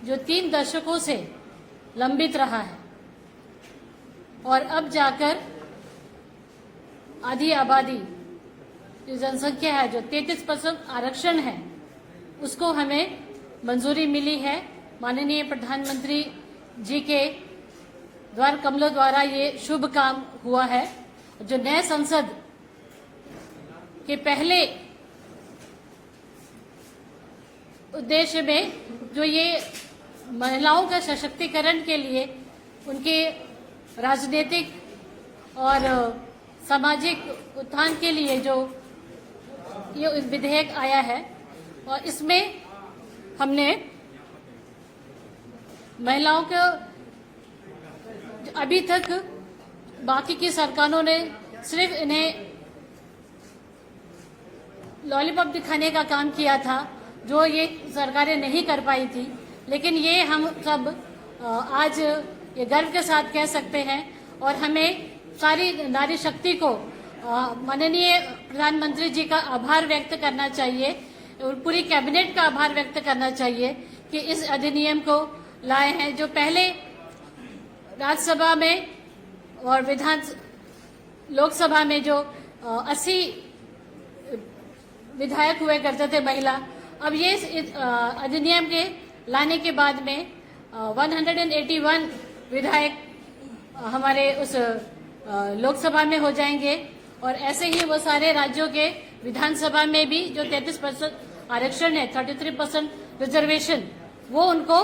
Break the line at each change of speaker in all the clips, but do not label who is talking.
जो 3 दशकों से लंबित रहा है और अब जाकर आधी आबादी जो जनसंख्या है, जो 33% आरक्षण है, उसको हमें मंजूरी मिली है। माननीय प्रधानमंत्री जी के द्वार कमलों द्वारा ये शुभ काम हुआ है। जो नए संसद के पहले उद्देश्य में जो ये महिलाओं का सशक्तिकरण के लिए, उनके राजनीतिक और सामाजिक उत्थान के लिए जो ये विधेयक आया है, और इसमें हमने महिलाओं को अभी तक बाकी की सरकारों ने सिर्फ इन्हें लॉलीपॉप दिखाने का काम किया था, जो ये सरकारें नहीं कर पाई थी। लेकिन ये हम सब आज ये गर्व के साथ कह सकते हैं और हमें सारी नारी शक्ति को माननीय प्रधानमंत्री जी का आभार व्यक्त करना चाहिए और पूरी कैबिनेट का आभार व्यक्त करना चाहिए कि इस अधिनियम को लाए हैं। जो पहले राज्यसभा में और लोकसभा में जो 80 विधायक हुए करते थे महिला, अब ये अधिनियम के लाने के बाद में 181 विधायक हमारे उस लोकसभा में हो जाएंगे और ऐसे ही वो सारे राज्यों के विधानसभा में भी जो 33% आरक्षण है, 33% रिजर्वेशन, वो उनको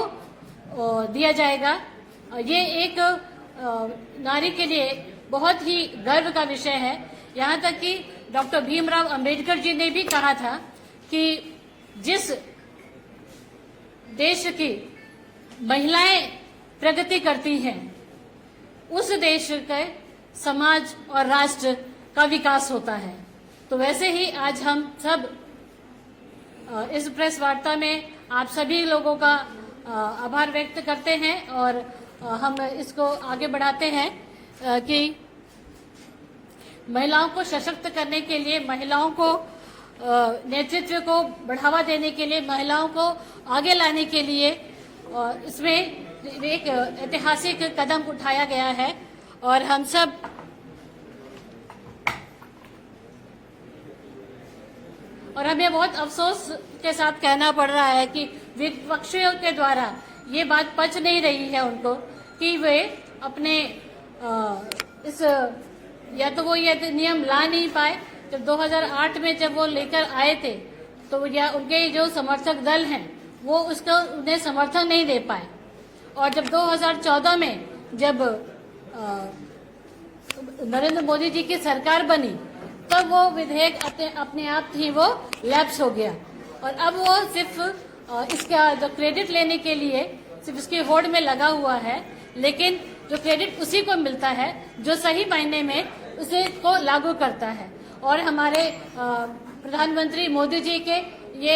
दिया जाएगा। ये एक नारी के लिए बहुत ही गर्व का विषय है। यहाँ तक कि डॉक्टर भीमराव अंबेडकर जी ने भी कहा था कि जिस देश की महिलाएं प्रगति करती हैं, उस देश के समाज और राष्ट्र का विकास होता है। तो वैसे ही आज हम सब इस प्रेस वार्ता में आप सभी लोगों का आभार व्यक्त करते हैं और हम इसको आगे बढ़ाते हैं कि महिलाओं को सशक्त करने के लिए, महिलाओं को नेतृत्व को बढ़ावा देने के लिए, महिलाओं को आगे लाने के लिए इसमें एक ऐतिहासिक कदम उठाया गया है। और हम सब और हमें बहुत अफसोस के साथ कहना पड़ रहा है कि विपक्षियों के द्वारा ये बात पच नहीं रही है उनको कि वे अपने इस या तो वो ये नियम ला नहीं पाए। जब 2008 में जब वो लेकर आए थे तो या उनके जो समर्थक दल हैं वो उसको उन्हें समर्थन नहीं दे पाए, और जब 2014 में जब नरेंद्र मोदी जी की सरकार बनी तब वो विधेयक अपने आप ही वो लैप्स हो गया और अब वो सिर्फ इसका जो क्रेडिट लेने के लिए सिर्फ इसकी होड़ में लगा हुआ है, लेकिन जो क्रेडिट उसी को मिलता है जो सही मायने में उसे को लागू करता है। और हमारे प्रधानमंत्री मोदी जी के ये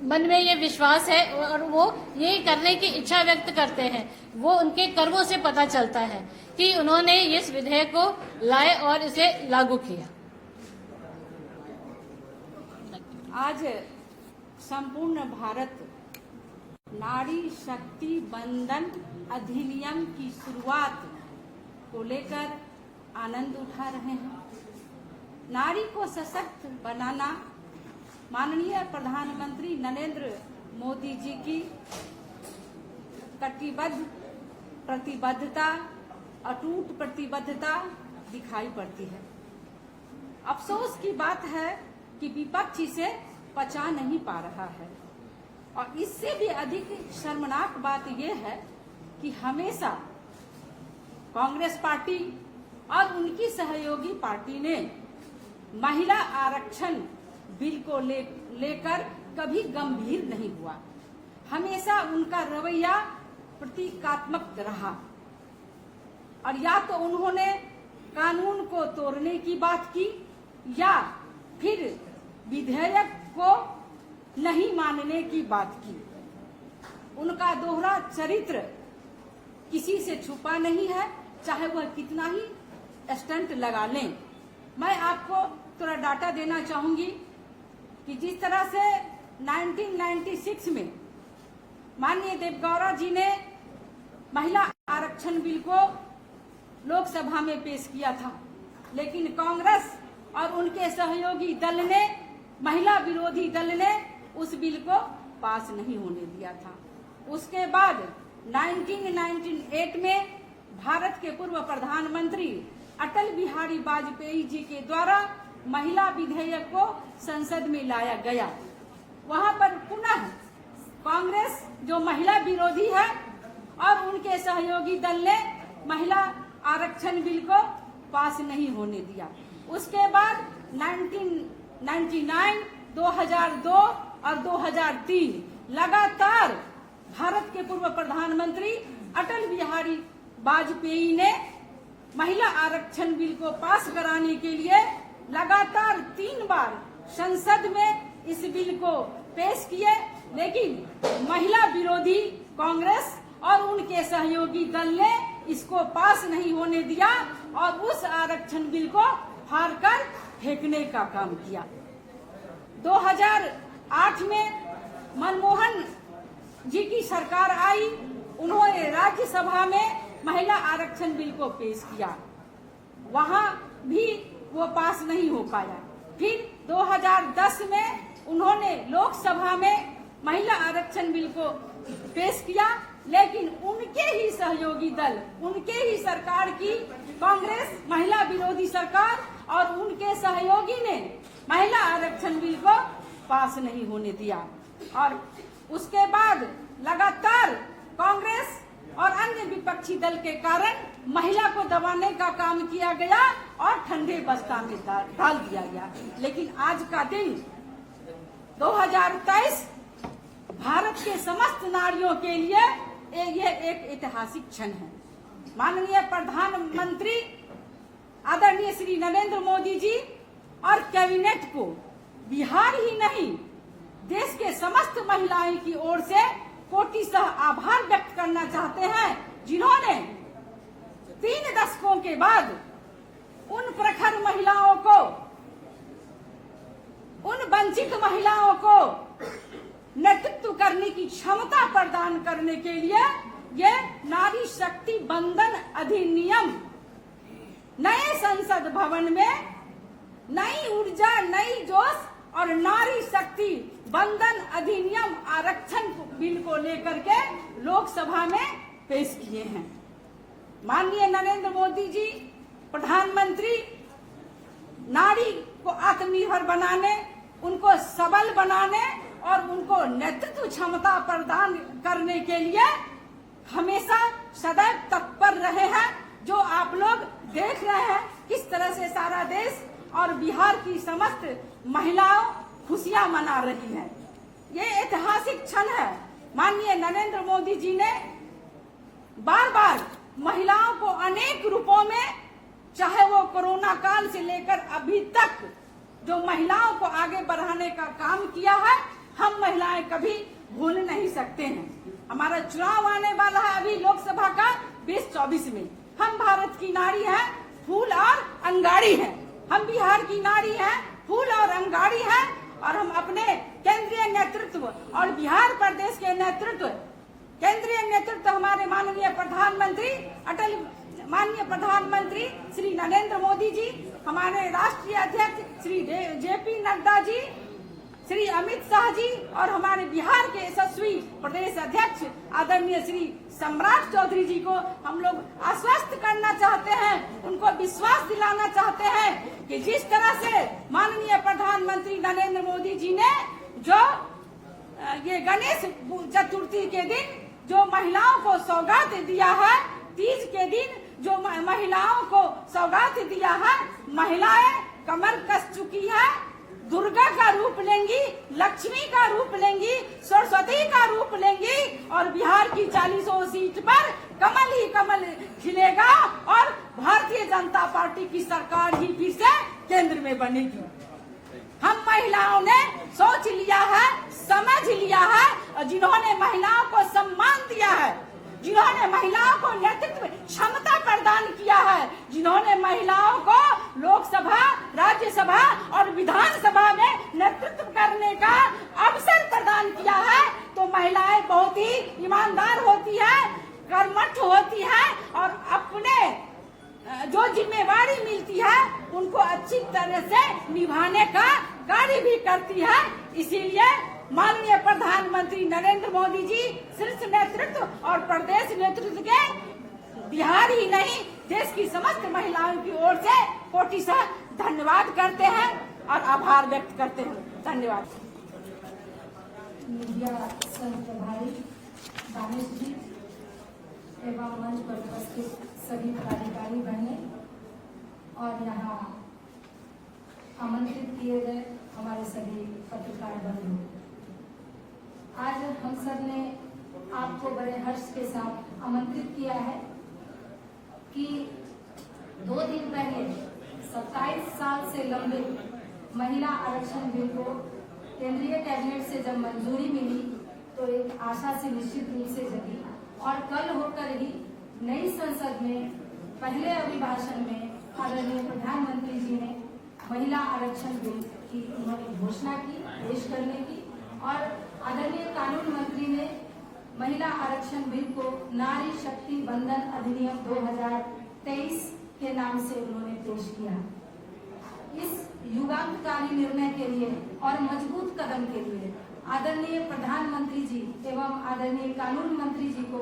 मन में ये विश्वास है और वो ये करने की इच्छा व्यक्त करते हैं। वो उनके कर्मों से पता चलता है कि उन्होंने इस विधेयक को लाए और इसे लागू किया।
आज संपूर्ण भारत नारी शक्ति बंधन अधिनियम की शुरुआत को लेकर आनंद उठा रहे हैं। नारी को सशक्त बनाना माननीय प्रधानमंत्री नरेंद्र मोदी जी की प्रतिबद्धता, अटूट प्रतिबद्धता दिखाई पड़ती है। अफसोस की बात है कि विपक्ष इसे पचा नहीं पा रहा है, और इससे भी अधिक शर्मनाक बात यह है कि हमेशा कांग्रेस पार्टी और उनकी सहयोगी पार्टी ने महिला आरक्षण बिल को लेकर कभी गंभीर नहीं हुआ। हमेशा उनका रवैया प्रतीकात्मक रहा, और या तो उन्होंने कानून को तोड़ने की बात की या फिर विधेयक को नहीं मानने की बात की। उनका दोहरा चरित्र किसी से छुपा नहीं है, चाहे वह कितना ही स्टंट लगा लें। मैं आपको थोड़ा डाटा देना चाहूंगी कि जिस तरह से 1996 में माननीय देवगौड़ा जी ने महिला आरक्षण बिल को लोकसभा में पेश किया था, लेकिन कांग्रेस और उनके सहयोगी दल ने, महिला विरोधी दल ने उस बिल को पास नहीं होने दिया था। उसके बाद 1998 में भारत के पूर्व प्रधानमंत्री अटल बिहारी वाजपेयी जी के द्वारा महिला विधेयक को संसद में लाया गया। वहां पर पुनः कांग्रेस जो महिला विरोधी है और उनके सहयोगी दल ने महिला आरक्षण बिल को पास नहीं होने दिया। उसके बाद 1999, 2002 और 2003 लगातार भारत के पूर्व प्रधानमंत्री अटल बिहारी वाजपेयी ने महिला आरक्षण बिल को पास कराने के लिए लगातार 3 बार संसद में इस बिल को पेश किए, लेकिन महिला विरोधी कांग्रेस और उनके सहयोगी दल ने इसको पास नहीं होने दिया और उस आरक्षण बिल को फाड़कर फेंकने का काम किया। 2008 में मनमोहन जी की सरकार आई, उन्होंने राज्यसभा में महिला आरक्षण बिल को पेश किया, वहां भी वो पास नहीं हो पाया। फिर 2010 में उन्होंने लोकसभा में महिला आरक्षण बिल को पेश किया, लेकिन उनके ही सहयोगी दल, उनके ही सरकार की कांग्रेस महिला विरोधी सरकार और उनके सहयोगी ने महिला आरक्षण बिल को पास नहीं होने दिया। और उसके बाद लगातार कांग्रेस और अन्य विपक्षी दल के कारण महिला को दबाने का काम किया गया और ठंडे बस्ता में डाल दिया गया। लेकिन आज का दिन 2023 भारत के समस्त नारियों के लिए ये एक ऐतिहासिक क्षण है। माननीय प्रधानमंत्री आदरणीय श्री नरेंद्र मोदी जी और कैबिनेट को बिहार ही नहीं देश के समस्त महिलाएं की ओर से कोटिशः आभार व्यक्त करना चाहते हैं, जिन्होंने 3 दशकों के बाद उन प्रखर महिलाओं को, उन वंचित महिलाओं को नेतृत्व करने की क्षमता प्रदान करने के लिए ये नारी शक्ति बंधन अधिनियम नए संसद भवन में नई ऊर्जा, नई जोश और नारी शक्ति बंधन अधिनियम आरक्षण बिल को लेकर के लोकसभा में पेश किए हैं। माननीय नरेंद्र मोदी जी प्रधानमंत्री नारी को आत्मनिर्भर बनाने, उनको सबल बनाने और उनको नेतृत्व क्षमता प्रदान करने के लिए हमेशा सदैव तत्पर रहे हैं। जो आप लोग देख रहे हैं किस तरह से सारा देश और बिहार की समस्त महिलाओं खुशियां मना रही हैं। ये ऐतिहासिक क्षण है। माननीय नरेंद्र मोदी जी ने बार बार महिलाओं को अनेक रूपों में, चाहे वो कोरोना काल से लेकर अभी तक जो महिलाओं को आगे बढ़ाने का काम किया है, हम महिलाएं कभी भूल नहीं सकते हैं। हमारा चुनाव आने वाला है अभी लोकसभा का 2024 में। हम भारत की नारी हैं, फूल और अंगाड़ी हैं। हम बिहार की नारी हैं, फूल और अंगाड़ी हैं और हम अपने केंद्रीय नेतृत्व और बिहार प्रदेश के नेतृत्व, केंद्रीय नेतृत्व हमारे माननीय प्रधानमंत्री श्री नरेंद्र मोदी जी, हमारे राष्ट्रीय अध्यक्ष श्री जेपी नड्डा जी, श्री अमित शाह जी और हमारे बिहार के यशस्वी प्रदेश अध्यक्ष आदरणीय श्री सम्राट चौधरी जी को हम लोग आश्वस्त करना चाहते हैं, उनको विश्वास दिलाना चाहते हैं कि जिस तरह से माननीय प्रधानमंत्री नरेंद्र मोदी जी ने जो ये गणेश चतुर्थी के दिन जो महिलाओं को सौगात दिया है, तीज के दिन जो महिलाओं को सौगात दिया है, महिलाएं कमर कस चुकी है, दुर्गा का रूप लेंगी, लक्ष्मी का रूप लेंगी, सरस्वती का रूप लेंगी और बिहार की 40 सीट पर कमल ही कमल खिलेगा और भारतीय जनता पार्टी की सरकार ही फिर से केंद्र में बनेगी। हम महिलाओं ने सोच लिया है, समझ लिया है और जिन्होंने महिलाओं को सम्मान दिया है, जिन्होंने महिलाओं को नेतृत्व क्षमता प्रदान प्रदान किया है, जिन्होंने महिलाओं को लोकसभा, राज्यसभा और विधानसभा में नेतृत्व करने का अवसर प्रदान किया है। तो महिलाएं बहुत ही ईमानदार होती है, कर्मठ होती है और अपने जो जिम्मेवारी मिलती है उनको अच्छी तरह से निभाने का कार्य भी करती है। इसीलिए माननीय प्रधानमंत्री नरेंद्र मोदी जी शीर्ष नेतृत्व और प्रदेश नेतृत्व के बिहार ही नहीं देश की समस्त महिलाओं की ओर से कोटि से धन्यवाद करते हैं और आभार व्यक्त करते हैं। धन्यवाद।
मीडिया संघ प्रभारी दानिश जी एवं मंच पर उपस्थित सभी पदाधिकारी बहने और यहाँ आमंत्रित किए गए हमारे सभी पत्रकार बंधु, आज हम सब ने आपको बड़े हर्ष के साथ आमंत्रित किया है कि 2 दिन पहले 27 साल से लंबे महिला आरक्षण बिल को केंद्रीय कैबिनेट से जब मंजूरी मिली तो एक आशा से निश्चित रूप से जगी और कल होकर ही नई संसद में पहले अभिभाषण में आदरणीय प्रधानमंत्री जी ने महिला आरक्षण बिल की उन्होंने घोषणा की पेश करने की और आदरणीय कानून मंत्री ने महिला आरक्षण बिल को नारी शक्ति बंधन अधिनियम 2023 के नाम से उन्होंने पेश किया। इस युगांतकारी निर्णय के लिए और मजबूत कदम के लिए आदरणीय प्रधानमंत्री जी एवं आदरणीय कानून मंत्री जी को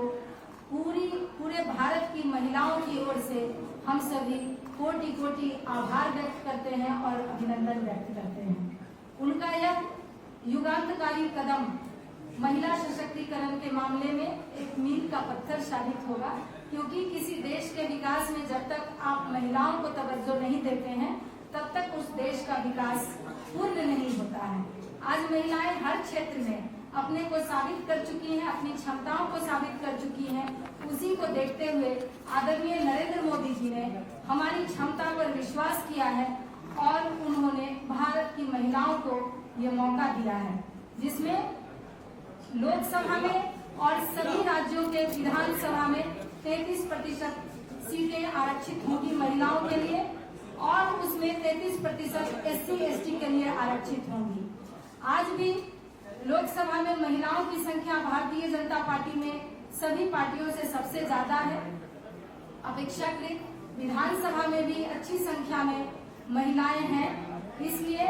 पूरे भारत की महिलाओं की ओर से हम सभी कोटि कोटि आभार व्यक्त करते हैं और अभिनंदन व्यक्त करते हैं। उनका यह युगांतकारी कदम महिला सशक्तिकरण के मामले में एक मील का पत्थर साबित होगा, क्योंकि किसी देश के विकास में जब तक आप महिलाओं को तवज्जो नहीं देते हैं तब तक उस देश का विकास पूर्ण नहीं होता है। आज महिलाएं हर क्षेत्र में अपने को साबित कर चुकी हैं, अपनी क्षमताओं को साबित कर चुकी हैं। उसी को देखते हुए आदरणीय नरेंद्र मोदी जी ने हमारी क्षमता पर विश्वास किया है और उन्होंने भारत की महिलाओं को ये मौका दिया है, जिसमें लोकसभा में और सभी राज्यों के विधानसभा में 33% सीटें आरक्षित होंगी महिलाओं के लिए और उसमें 33% SC/ST के लिए आरक्षित होंगी। आज भी लोकसभा में महिलाओं की संख्या भारतीय जनता पार्टी में सभी पार्टियों से सबसे ज्यादा है। अपेक्षाकृत विधानसभा में भी अच्छी संख्या में महिलाएं हैं, इसलिए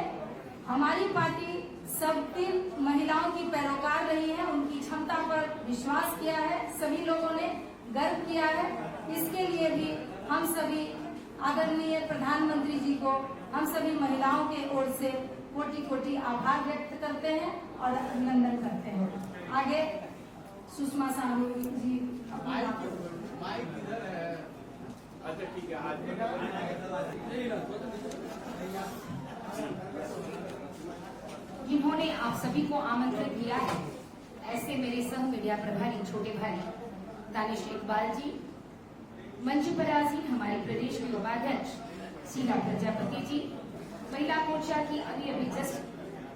हमारी पार्टी सबकी महिलाओं की पैरोकार रही है, उनकी क्षमता पर विश्वास किया है, सभी लोगों ने गर्व किया है। इसके लिए भी हम सभी आदरणीय प्रधानमंत्री जी को हम सभी महिलाओं के ओर से कोटि कोटि आभार व्यक्त करते हैं और अभिनंदन करते हैं। आगे सुषमा साहू जी
जिन्होंने आप सभी को आमंत्रित किया है, ऐसे मेरे सह मीडिया प्रभारी छोटे भाई दानिश इकबाल जी, मंच पर आसीन हमारे प्रदेश के उपाध्यक्ष शीला प्रजापति जी, महिला मोर्चा की अभी जस्ट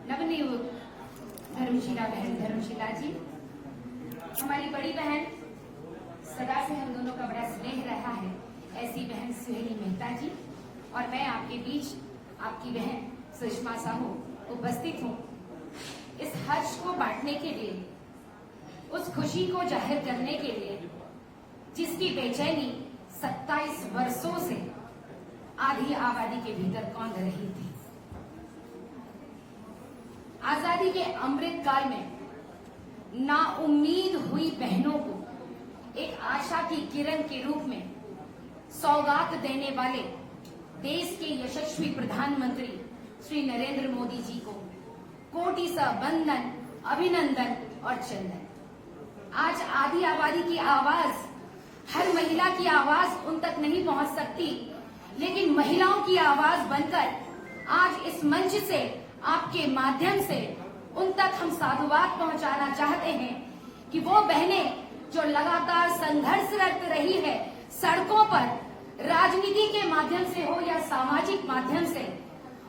नवनियुक्त धर्मशिला बहन धर्मशिला जी, हमारी बड़ी बहन सदा से हम दोनों का बड़ा स्नेह रहा है ऐसी बहन सुहेली मेहता जी, और मैं आपके बीच आपकी बहन सुषमा साहू उपस्थित हूँ इस हर्ष को बांटने के लिए, उस खुशी को जाहिर करने के लिए जिसकी बेचैनी 27 वर्षों से आधी आबादी के भीतर कौंध रही थी। आजादी के अमृत काल में नाउम्मीद हुई बहनों को एक आशा की किरण के रूप में सौगात देने वाले देश के यशस्वी प्रधानमंत्री श्री नरेंद्र मोदी जी को कोटि सा वंदन, अभिनंदन और चंदन। आज आधी आबादी की आवाज, हर महिला की आवाज उन तक नहीं पहुंच सकती, लेकिन महिलाओं की आवाज बनकर आज इस मंच से, आपके माध्यम से उन तक हम साधुवाद पहुंचाना चाहते हैं कि वो बहनें जो लगातार संघर्षरत रही है सड़कों पर, राजनीति के माध्यम से हो या सामाजिक माध्यम से,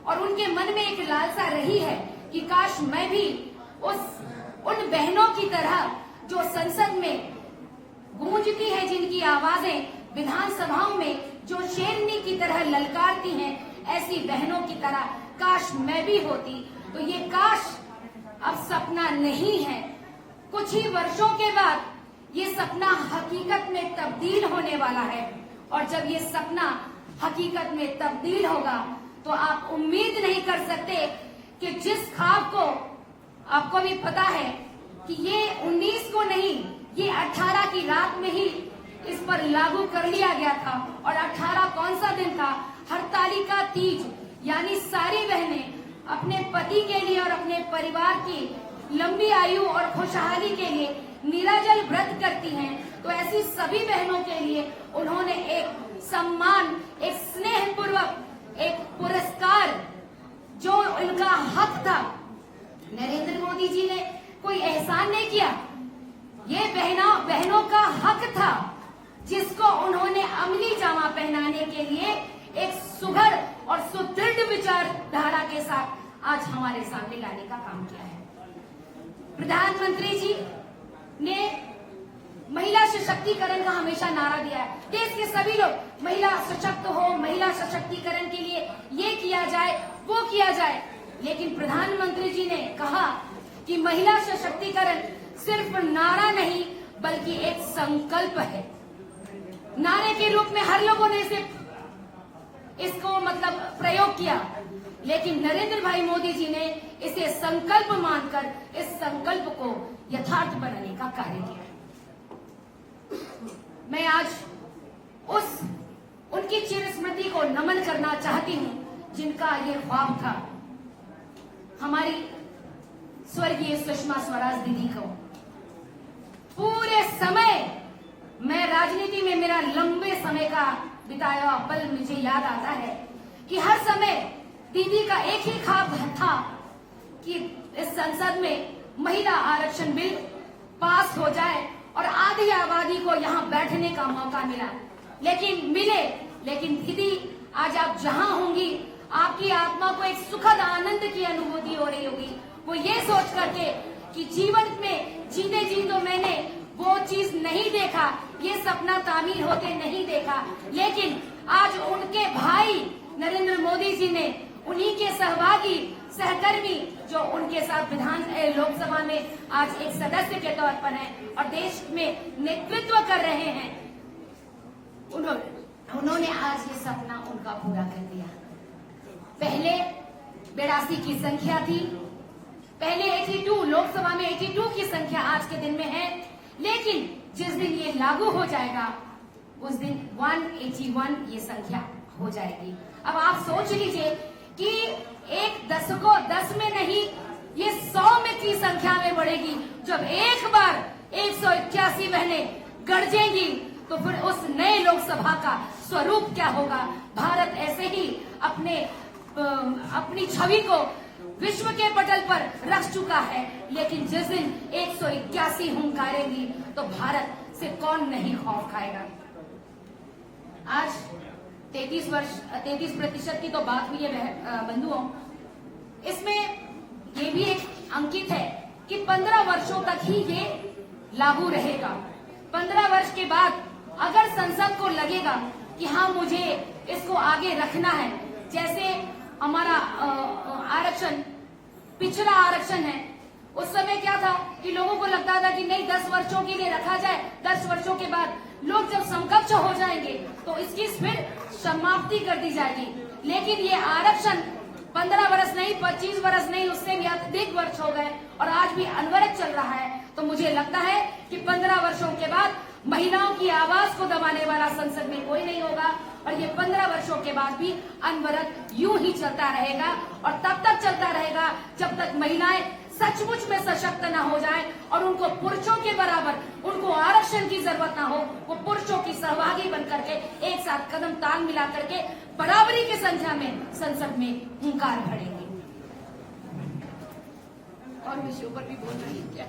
और उनके मन में एक लालसा रही है कि काश मैं भी उन बहनों की तरह जो संसद में गूंजती है, जिनकी आवाजें विधानसभाओं में जो शेरनी की तरह ललकारती हैं, ऐसी बहनों की तरह काश मैं भी होती। तो ये काश अब सपना नहीं है, कुछ ही वर्षों के बाद ये सपना हकीकत में तब्दील होने वाला है। और जब ये सपना हकीकत में तब्दील होगा तो आप उम्मीद नहीं कर सकते कि जिस ख्वाब को आपको भी पता है कि ये 19 को नहीं, ये 18 की रात में ही इस पर लागू कर लिया गया था। और 18 कौन सा दिन था? हरतालिका तीज। यानी सारी बहनें अपने पति के लिए और अपने परिवार की लंबी आयु और खुशहाली के लिए निराजल व्रत करती हैं। तो ऐसी सभी बहनों के लिए उन्होंने एक सम्मान, एक स्नेह पूर्वक एक पुरस्कार जो इनका हक था, नरेंद्र मोदी जी ने कोई एहसान नहीं किया, ये बहनों का हक था जिसको उन्होंने अमली जामा पहनाने के लिए एक सुघड़ और सुदृढ़ विचारधारा के साथ आज हमारे सामने लाने का काम किया है। प्रधानमंत्री जी ने महिला सशक्तिकरण का हमेशा नारा दिया है। देश के सभी लोग महिला सशक्त हो, महिला सशक्तिकरण के लिए ये किया जाए, वो किया जाए। लेकिन प्रधानमंत्री जी ने कहा कि महिला सशक्तिकरण सिर्फ नारा नहीं बल्कि एक संकल्प है। नारे के रूप में हर लोगों ने इसको प्रयोग किया, लेकिन नरेंद्र भाई मोदी जी ने इसे संकल्प मानकर इस संकल्प को यथार्थ बनाने का कार्य किया। मैं आज उनकी चिर स्मृति को नमन करना चाहती हूँ जिनका ये ख्वाब था, हमारी स्वर्गीय सुषमा स्वराज दीदी को। पूरे समय मैं राजनीति में मेरा लंबे समय का बिताया पल मुझे याद आता है कि हर समय दीदी का एक ही ख्वाब था कि इस संसद में महिला आरक्षण बिल पास हो जाए और आधी आबादी को यहाँ बैठने का मौका मिला। लेकिन दीदी आज आप जहाँ होंगी आपकी आत्मा को एक सुखद आनंद की अनुभूति हो रही होगी। वो ये सोच करके कि जीवन में जीते जी तो मैंने वो चीज नहीं देखा, ये सपना तामीर होते नहीं देखा, लेकिन आज उनके भाई नरेंद्र मोदी जी ने उन्हीं के सहभागी सहकर्मी जो उनके साथ लोकसभा में आज एक सदस्य के तौर पर हैं और देश में नेतृत्व कर रहे हैं, उन्होंने आज ये सपना उनका पूरा कर दिया। पहले 82 की संख्या थी, पहले 82 लोकसभा में 82 की संख्या आज के दिन में है, लेकिन जिस दिन ये लागू हो जाएगा उस दिन 181 ये संख्या हो जाएगी। अब आप सोच लीजिए कि एक 10 को 10 में नहीं, ये 100 में की संख्या में बढ़ेगी। जब एक बार 181 बहनें गरजेंगी तो फिर उस नए लोकसभा का स्वरूप क्या होगा। भारत ऐसे ही अपनी छवि को विश्व के पटल पर रख चुका है, लेकिन जिस दिन 181 हुंकारेंगी तो भारत से कौन नहीं खौफ खाएगा। आज 33% की तो बात हुई है बंधुओं, इसमें ये भी एक अंकित है कि 15 वर्षों तक ही ये लागू रहेगा। 15 वर्ष के बाद अगर संसद को लगेगा कि हाँ मुझे इसको आगे रखना है, जैसे हमारा आरक्षण पिछड़ा आरक्षण है, उस समय क्या था कि लोगों को लगता था कि नहीं 10 वर्षों के लिए रखा जाए, 10 वर्षों के बाद लोग जब समकक्ष हो जाएंगे तो इसकी फिर समाप्ति कर दी जाएगी। लेकिन ये आरक्षण 15 वर्ष नहीं, 25 वर्ष नहीं, उससे भी अधिक वर्ष हो गए और आज भी अनवरत चल रहा है। तो मुझे लगता है कि 15 वर्षों के बाद महिलाओं की आवाज को दबाने वाला संसद में कोई नहीं होगा और ये 15 वर्षों के बाद भी अनवरत यूं ही चलता रहेगा और तब तक चलता रहेगा जब तक महिलाएं सचमुच में सशक्त न हो जाए और उनको पुरुषों के बराबर उनको आरक्षण की जरूरत न हो, वो पुरुषों की सहभागी बन करके एक साथ कदम ताल मिला करके बराबरी की संख्या में संसद में हुंकार भरेंगे। और विषयों पर भी बोल रही क्या?